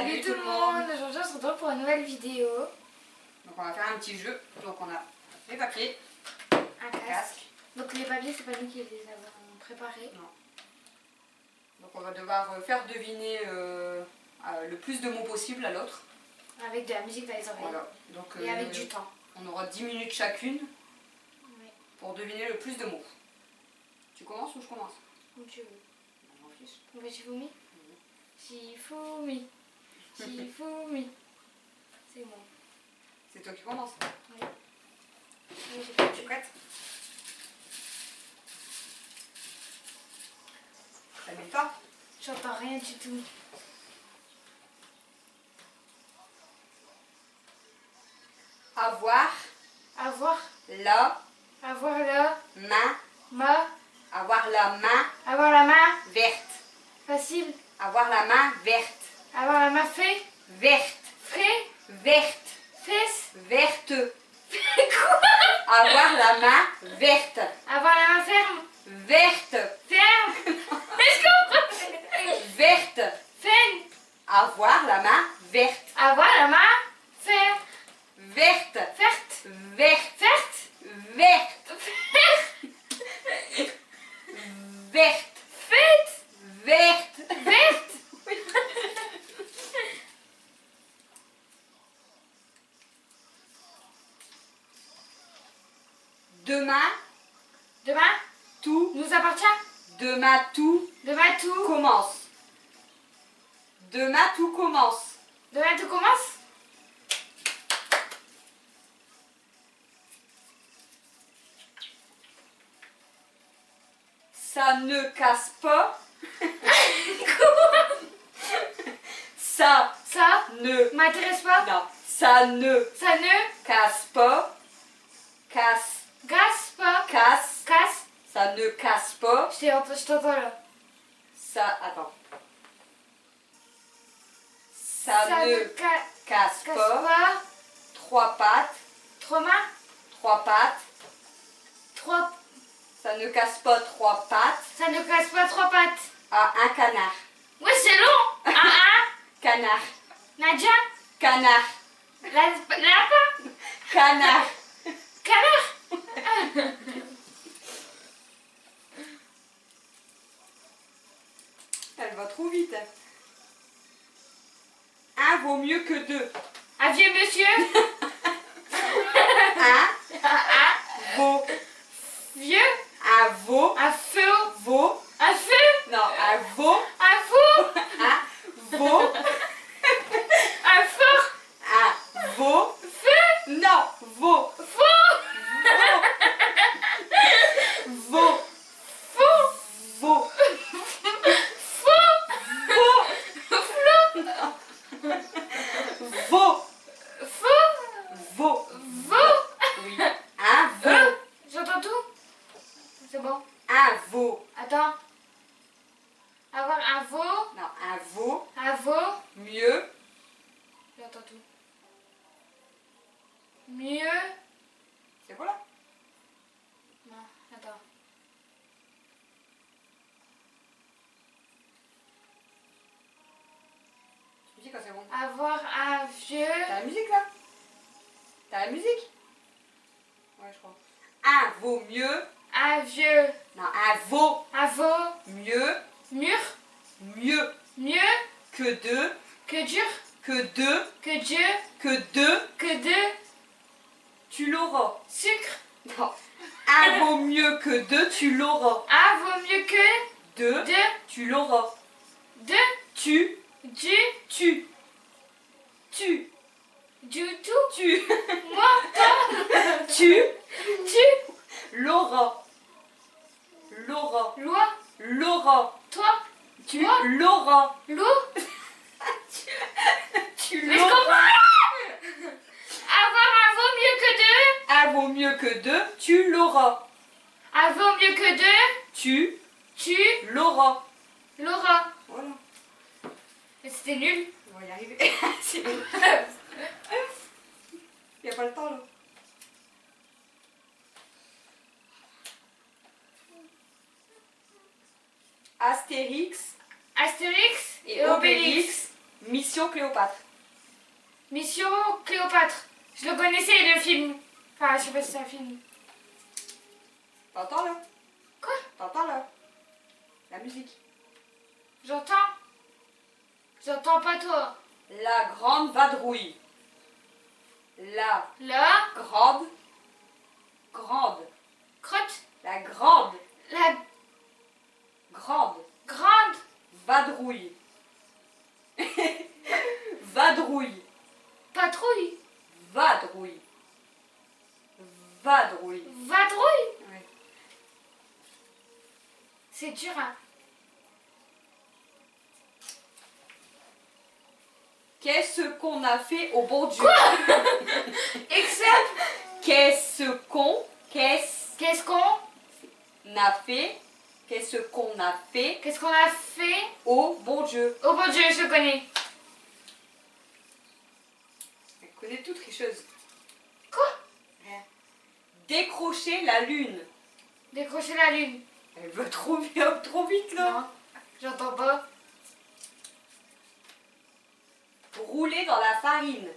Salut tout le monde. Aujourd'hui on se retrouve pour une nouvelle vidéo. Donc on va faire un petit jeu. Donc on a les papiers, Un casque. casque. Donc les papiers c'est pas nous qui les avons préparés. Non. Donc on va devoir faire deviner le plus de mots possible à l'autre. Avec de la musique dans les oreilles. Voilà. Donc, Et avec du temps. On aura 10 minutes chacune Oui. pour deviner le plus de mots. Tu commences ou je commence? Comme tu veux. Je m'en fiche. On fait Shifumi. Shifumi. Shifumi. C'est bon. C'est toi qui commences. Oui. Oui, j'ai Tu es compris. prête? Ça met pas? J'entends rien du tout. Avoir Avoir la la main. main. Avoir la main Avoir la main verte. facile. Avoir la main verte. Avoir la main fait. Verte. Frais. Verte. Fesse. Verte. Quoi? Avoir la main verte. Avoir la main ferme. Verte. Ferme. Est-ce qu'on Verte. Ferme. Avoir la main verte. Avoir la main ferme. Verte. Verte. Verte. Verte. Verte. Verte. Fête. Verte. Verte. Demain, Demain tout. nous appartient. Demain, tout Demain tout. commence. Demain, tout commence. Demain tout commence. Ça ne casse pas. Ça Ça ne. m'intéresse pas. Non. Ça ne Ça ne casse pas. Casse. gasse pas. Casse. Casse. Ça ne casse pas. Je t'entends là. Ça. Attends. Ça ne casse casse pas. pas. Trois pattes. Trois mains. Trois pattes. Trois. Ça ne casse pas trois pattes Ça ne casse pas trois pattes. à un canard. Ouais, c'est long. Canard. Nadia. Canard. Lapin. Canard. Canard. Elle va trop vite. Un vaut mieux que deux. Un vieux monsieur. Un vaut. Vieux. Un vaut. Un feu. Vaut. Un feu. Non, un vaut. Un fou. Un vaut. Un fort. Un vaut. Feu. Non, vaut. Faux. Vaut. Faux. Vaut. Faux. Vaut. Vaut. Faux. Vaut. Veau. Oui. Un vaut. J'entends tout. C'est bon. Un vaut. Attends. Avoir un veau. Non, un vaut. Un veau. Mieux. J'entends tout. Mieux. C'est quoi là? Non, attends. Tu me dis quand c'est bon. Avoir un vieux. T'as la musique là? T'as la musique? Ouais, je crois. Un vaut mieux. Un vieux. Non, un vaut Un veau. mieux. Mûr. Mieux Mieux. que deux. Que dur. Que deux. Que Dieu. Que deux. Que deux. Tu l'auras. Sucre. Non. Un vaut mieux que deux. Tu l'auras. Un vaut mieux que Deux. deux. Tu l'auras. Deux. Tu. Du. Tu. Tu. Du tout. Tu. Moi. Toi. Tu. Tu. L'auras. L'auras. Loi. L'auras. Toi. Tu Moi. l'auras. L'eau. Tu Mais je l'auras. comprends. Avoir un vaut mieux que deux. Un vaut mieux que deux. Tu l'auras. Un vaut mieux que deux. Tu Tu l'auras. l'auras. Voilà. Mais c'était nul. On va y arriver. C'est bon. Il n'y a pas le temps là. Astérix Astérix et Obélix Mission Cléopâtre. Mission Cléopâtre. Je le connaissais, le film. Enfin, je sais pas si c'est un film. T'entends là? Quoi? T'entends là? La musique. J'entends. J'entends pas toi. La grande vadrouille. La La grande. crotte. La grande. La Grande. grande Vadrouille. Vadrouille. patrouille. Vadrouille. Vadrouille. Vadrouille. Ouais. C'est dur, hein. Qu'est-ce qu'on a fait au bon Dieu? Except. Qu'est-ce qu'on Qu'est-ce qu'on a fait? Qu'est-ce qu'on a fait Qu'est-ce qu'on a fait? au bon Dieu? Oh mon Dieu, je le connais. Elle connaît toute tricheuse. Quoi? Rien. Décrocher la lune. Décrocher la lune. Elle veut trop vite là. Non, j'entends pas. Rouler dans la farine.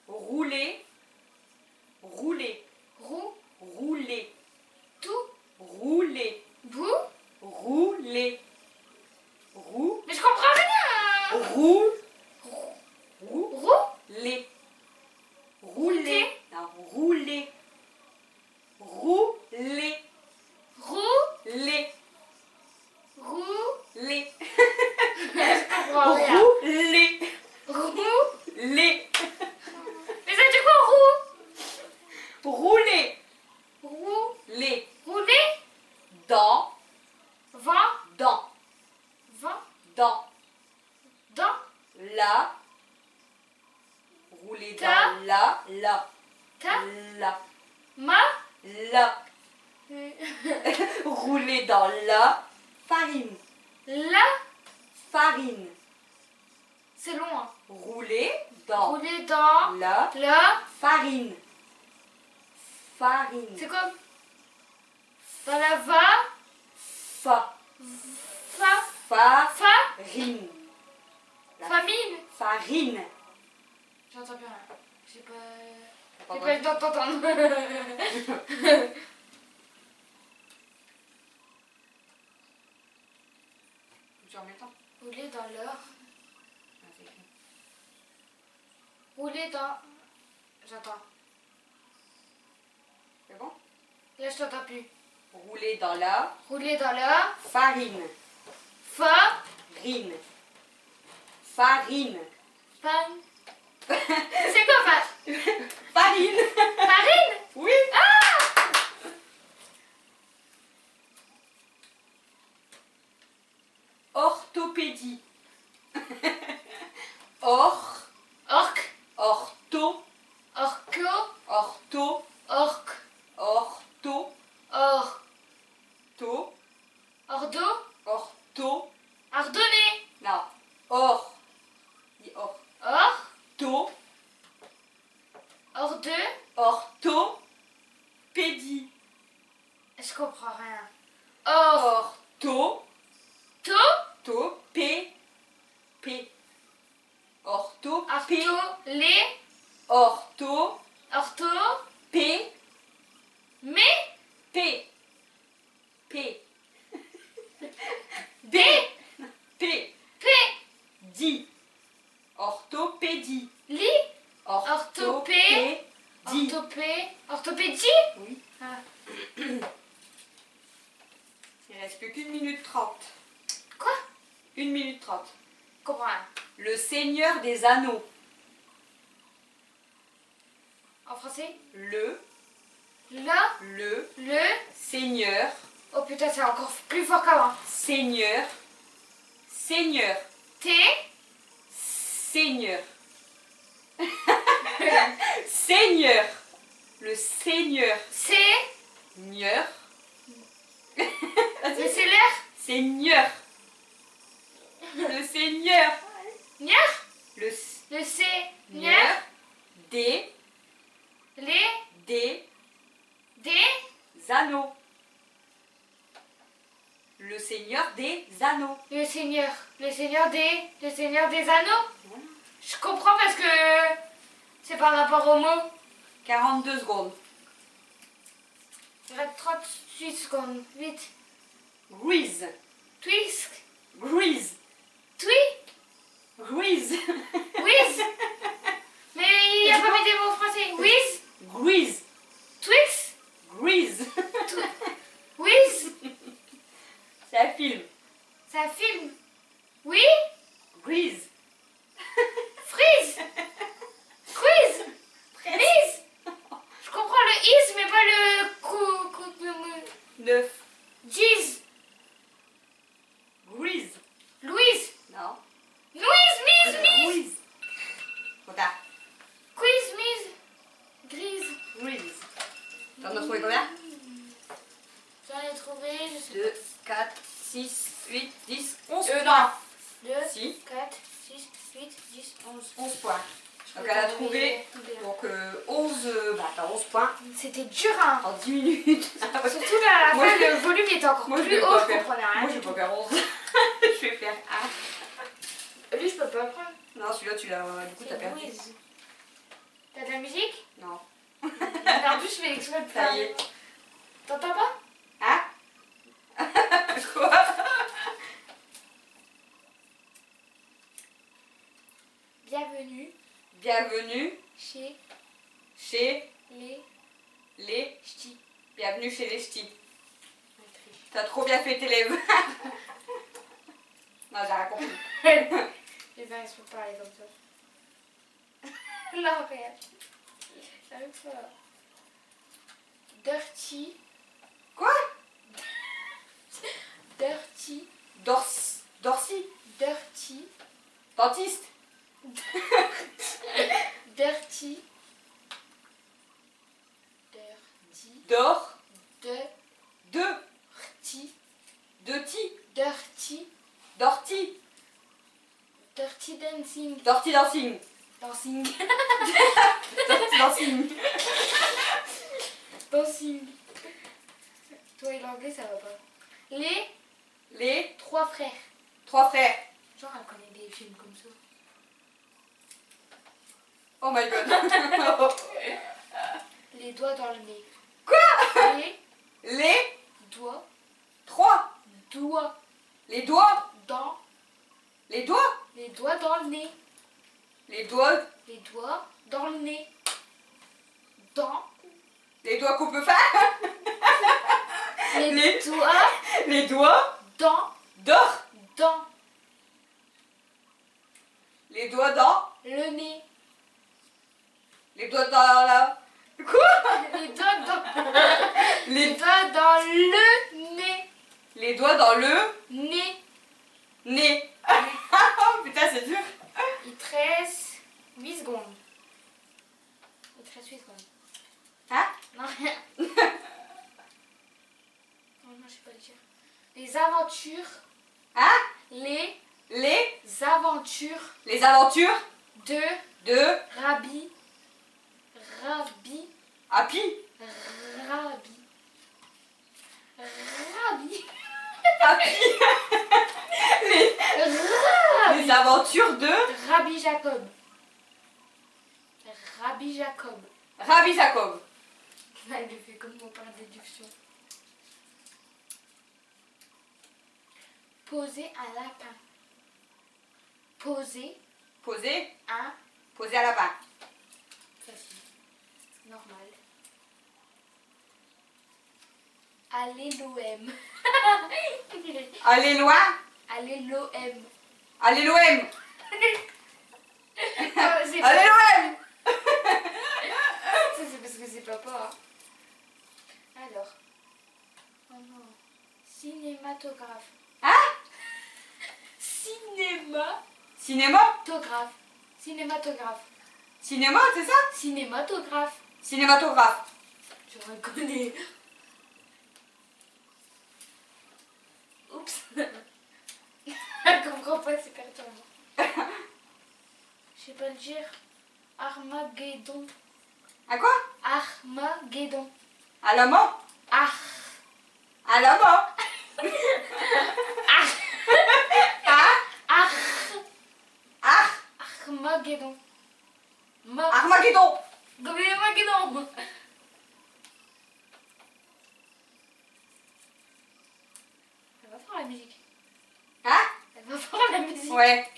Rouler. Rouler. Roux, Rouler. tout, Rouler. bout. Rouler. Roux. Mais je comprends rien. Roux. Roux, Roux. roux, Les. Rouler. Non, rouler. Rouler. roux, Les. roux. Les. Je comprends rien. Rouler. Roux. Les. Mais ça dit quoi, roux? Rouler. Roux, Les. rouler. Dans. Vent, Dans. vent, Dans. dans, La. Rouler Ta. dans la. La. ta, La. ma. La. Rouler dans la farine. La. Farine. C'est long, hein. Rouler dans Rouler dans la la. farine. Farine. C'est comme dans la va. Fa. Fa. Farine. La Famine. farine. J'entends bien là. J'ai pas. T'as J'ai pas pas eu le temps de t'entendre. Tu remets le temps. Rouler dans l'or. Ah, c'est écrit. Rouler dans. J'entends. C'est bon? Là, je t'entends plus. Rouler dans la Rouler dans la. farine. Fa. Rine. Farine. Pan. C'est quoi, fa? Farine. Farine? Oui. Orthopédie. Orque. Ortho. Orco. Ortho. Orque. Ortho. Or. To. Ordo. Ortho. Ardonné. Non. Or. Dis or. Or. To. Hors de. Orthopédie. Je comprends rien. Or. Ortho. To. To. P. P. Ortho. P. Arto. Les. Ortho. Ortho. P. Mais. P. P. D. P. P. Dit. Orthopédie. Li. Orthopédie. Orthopédie. Oui. Ah. Il reste plus qu'une minute 30. Quoi? 1 minute 30. Je comprends rien. Le Seigneur des Anneaux. En français? Le Le. Seigneur. Oh putain, c'est encore plus fort qu'avant. Seigneur. Seigneur. T. Seigneur. Seigneur. Le Seigneur. C. Seigneur. Le célère. Seigneur. Le Seigneur. Nier. Le Le C. Nier. Seigneur. Des Les. Des. anneaux. Le Seigneur des Anneaux. Le Seigneur des Anneaux. Voilà. Je comprends parce que c'est par rapport au mot. 42 secondes. Il reste 38 secondes. Vite. Grease. Twist. Grease. Grease. Whiz. Mais il n'y a pas mis des mots français. Whiz. Grease. Twix. Grease. Whiz. C'est un film. C'est un film. Oui. Grease. Freeze. Quiz. Is. Je comprends le is mais pas le coup. 9. Jeez. Grease. Louise. Non. Louise. Mise. Grease. Regarde. Quiz. Mise. Grise. Grease. T'en as trouvé combien? J'en ai trouvé. 2, 4, 6, 8, 10, 11 Non. points. 2, Si. 4, 6, 8, 10, 11. 11 points. Donc elle a trouvé donc, 11, t'as 11 points C'était dur, hein. en 10 minutes. Surtout là, à la Moi, fin, je- le volume était encore Moi je plus vais haut, pas je faire. comprenais rien. Moi je du vais tout. pas faire 11. Je vais faire 1. Lui, je peux pas le prendre. Non, celui-là tu l'as. Du coup t'as C'est perdu. Louise. T'as de la musique? Non. En plus, je fais exprès de Ça faire. y est. T'entends pas? Hein? Quoi? Bienvenue Bienvenue chez chez les les ch'tis. Bienvenue chez les ch'tis. T'as trop bien fait tes lèvres. Non, j'ai rien compris. Les uns, ils se font parler comme ça. Non, regarde. J'arrive pas. Dirty. Quoi? Dirty. Dorcy. Dirty. Dentiste. Dirty. Dor. De. Deux. Dirty. Dirty. Dirty. Dorty. Dirty dancing. Dorty dancing. Dancing. Dorty dancing. Dancing. Toi et l'anglais, ça va pas. Les Trois frères. trois frères. Genre, elle connaît des films comme ça. Oh my god. Les doigts dans le nez. Quoi? Les Les doigts. trois. Doigts. Les doigts. Dans. Les doigts. Les doigts dans le nez. Les doigts. Les doigts dans le nez. Dans. Les doigts qu'on peut faire. Les doigts Les doigts. dans. D'or. Dans. Les doigts dans. Le nez. Les doigts dans la. Quoi? Les doigts dans. Les Les, doigts dans le nez. les doigts dans le Nez. nez. Oh putain, c'est dur. Il te reste 8 secondes. Il te reste 8 secondes. Hein? Non, rien. Oh non, je sais pas le dire. Les aventures. Hein? Les Les aventures aventures de de Rabbi. Happy. Happy. Les aventures de Rabbi Jacob. Rabbi Jacob. Rabbi Jacob. Elle le fait comme moi par déduction. Poser un lapin. Poser Poser. un. Poser à lapin. Facile. Normal. Aller l'OM. Aller loin. Aller l'OM. Aller l'OM. C'est Allez pas... l'OM. c'est parce que c'est papa. Alors. Oh non. Cinématographe. Hein? Cinématographe. Cinéma. Cinématographe. Cinéma, c'est ça? Cinématographe. Cinématographe. Je reconnais. Oups. Elle comprend pas, c'est perturbant. Je sais pas le dire. Armageddon. À quoi? Armageddon. À la mort. Ar. À la mort. Armageddon. Armageddon. Armageddon. Elle va fort la musique. Hein? Elle va fort la musique. Ouais.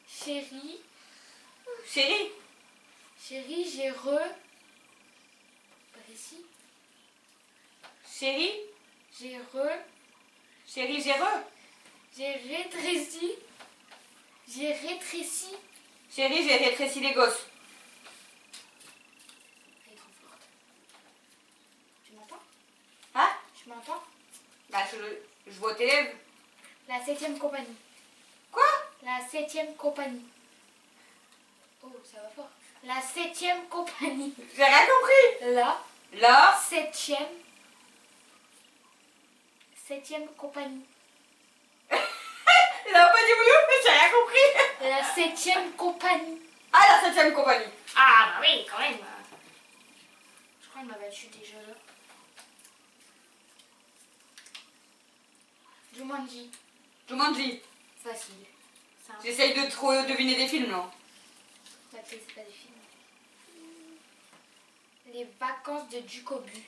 Chérie. Chérie. Chérie, j'ai Précis. Chérie. J'ai Chérie, j'ai re. J'ai rétréci. J'ai rétréci. Chérie, j'ai rétréci les gosses. Elle est trop forte. Tu m'entends? Hein? Tu m'entends? Bah, je vois tes lèvres. La 7e compagnie. Quoi? La 7e compagnie. Oh, ça va fort. La 7e compagnie. J'ai rien compris. La La 7e compagnie. Il a pas dit oui, mais j'ai rien compris. La 7e compagnie. Ah, la 7e compagnie. Ah, bah oui, quand même. Je crois qu'elle m'a battu déjà là. Jumanji. Jumanji. Facile. Simple. J'essaye de trop deviner des films, là. Bah, c'est pas des films. Les vacances de Ducobu.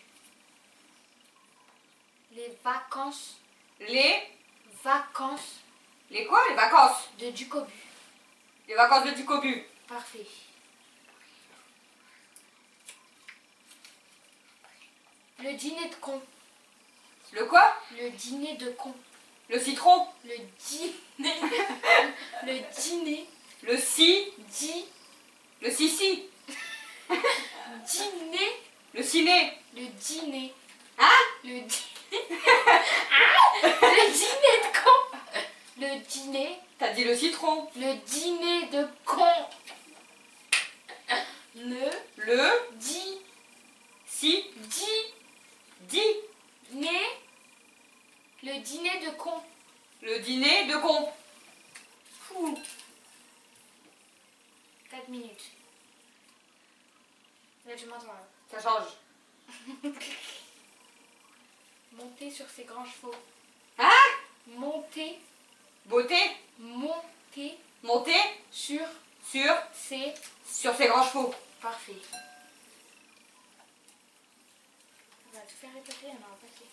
Les vacances. Vacances Les quoi? Les vacances. de Ducobu. Les vacances de Ducobu. Parfait. Le dîner de con. Le quoi? Le dîner de con. Le citron. Le dîner. Le dîner. Le si. Dîner. Le si. Dîner. Le ciné. Le dîner. Hein? Le dîner. Le dîner de con. Le dîner. T'as dit le citron. Le dîner de con. Le Dîner. si. Di. Le dîner de con. Le dîner de con. Fou. 4 minutes. Là, je m'entends là. Ça change. Monter sur ses grands chevaux. Hein? Monter. Monter Sur sur ses. ses grands chevaux. Parfait. On va tout faire répéter, on a un paquet.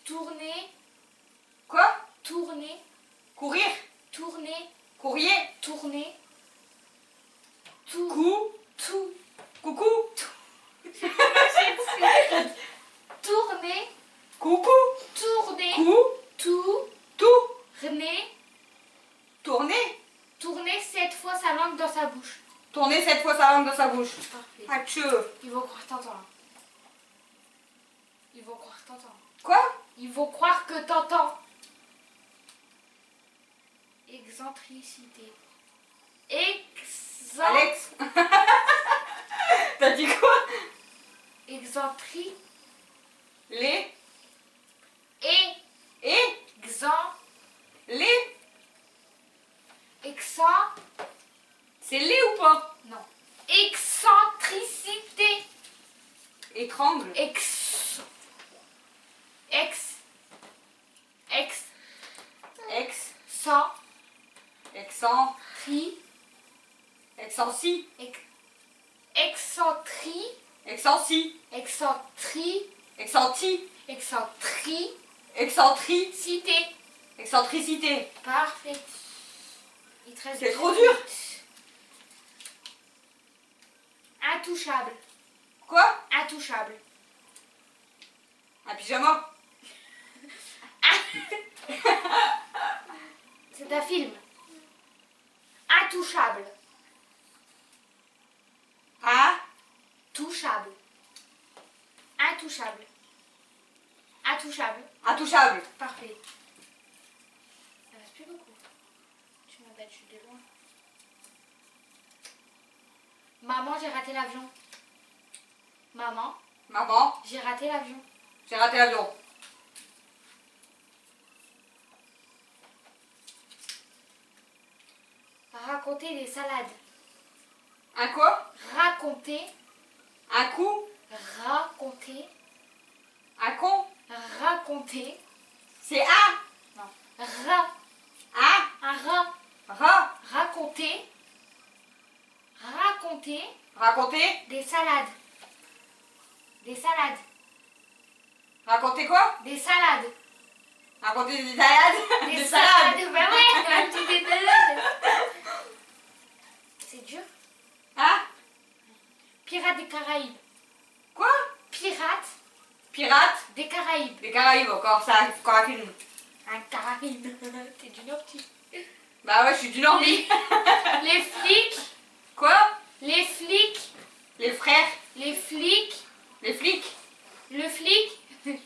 Tourner. Quoi? Tourner. Courir. Tourner. Courrier. Tourner. Tout. Tout. Coucou. Tourner. Coucou. Tourner. Tout. Tourner. Tourner. Tourner 7 fois sa langue dans sa bouche. Tourner 7 fois sa langue dans sa bouche. Parfait. Achou. Ils vont croire que t'entends. Ils vont croire que t'entends. Quoi? Ils vont croire que t'entends. Excentricité. Alex. T'as dit quoi? Excentrique. Les. Et. Les. C'est les ou pas? Non. Excentricité. Étrangle. Ex. Sans. Excensi. Excentricité. Excentricité. Parfait. Il te reste C'est 2 trop dur. minutes. Intouchable. Quoi? Intouchable. Un pyjama. C'est un film. Intouchable. Touchable. Intouchable. Intouchable. Parfait. Ça reste plus beaucoup. Tu m'as battu de loin. Maman, j'ai raté l'avion. Maman, Maman, j'ai raté l'avion. j'ai raté l'avion. Raconter des salades. Un quoi? Raconter. Un coup? Raconter. Un con? Raconter. C'est un. Non. salades. Des salades. Racontez quoi? Des salades. Racontez des salades. Des Des salades. Bah ouais, un petit des salades. C'est dur. Hein? Pirates des Caraïbes. Quoi? Pirates Pirates des Caraïbes. des Caraïbes, encore ça, encore un film. Un Caraïbe. T'es du Nord, tu. Bah ouais, je suis du Nord. Les flics. Quoi? Les flics. Les frères. Les flics. Les flics. Le flic. Le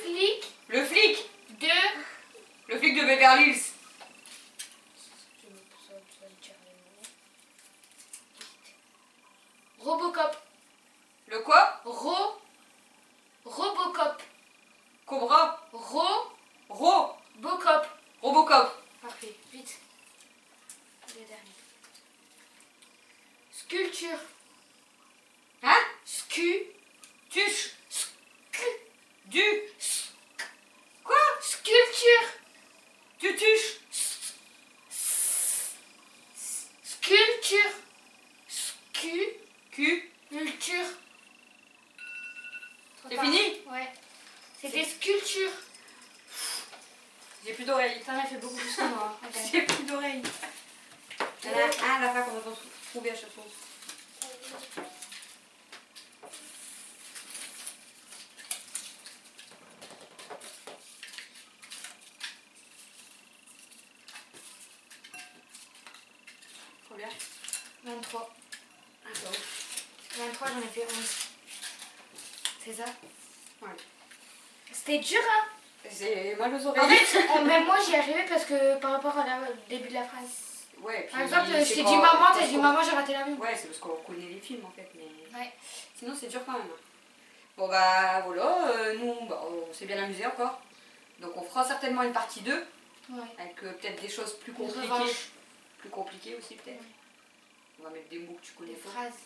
flic Le flic. de. Le flic de Beverly Hills. Robocop. Le quoi? Robocop. Cobra. Robocop. Robocop. Parfait, vite. Le dernier. Sculpture. Hein? Tuche. Du. Quoi? Sculpture. Tutuche. Sculpture. Q. Sculpture. C'est fini? Ouais. C'était sculpture. J'ai plus d'oreilles. T'en as fait beaucoup plus que moi. Hein. Ok. J'ai plus d'oreilles. Il y en a un à la fin qu'on va trouver à chaque fois. Combien? 23. Ah, ça va. 23, j'en ai fait 11. C'est ça? Ouais. C'était dur, hein? J'ai mal aux En oreilles. fait, même moi j'y arrivais parce que par rapport au début de la phrase. Ouais, puis Par exemple, je c'est t'ai quand- dit maman, parce t'as dit qu'on- maman, j'ai raté l'avion. Ouais, c'est parce qu'on connaît les films en fait, mais Ouais. sinon c'est dur quand même. Bon bah voilà, nous bah, on s'est bien amusé encore. Donc on fera certainement une partie 2 Ouais. avec peut-être des choses plus Une compliquées. revanche. Plus compliquées aussi peut-être. Ouais. On va mettre des mots que tu connais Des pas. phrases.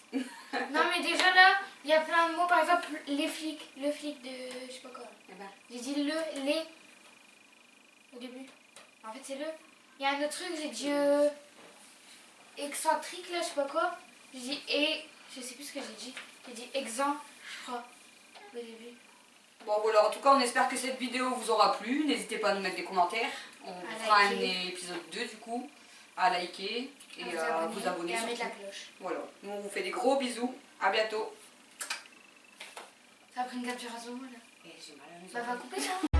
Non, mais déjà là, il y a plein de mots. Par exemple, les flics. Le flic de. Je sais pas quoi. Eh ben, J'ai dit les. Au début. En fait, c'est le. Il y a un autre truc, j'ai dit. Excentrique là, je sais pas quoi. J'ai dit et. Je sais plus ce que j'ai dit. J'ai dit exempt, je crois. Au début. bon voilà, en tout cas on espère que cette vidéo vous aura plu. N'hésitez pas à nous mettre des commentaires. On À fera un liker. épisode 2 du coup. À liker et à vous abonner et à mettre la surtout. cloche. Voilà, nous on vous fait des gros bisous. À bientôt. Ça a pris une capture à ce moment là. Et j'ai mal à mes Ça va oreilles. couper ça.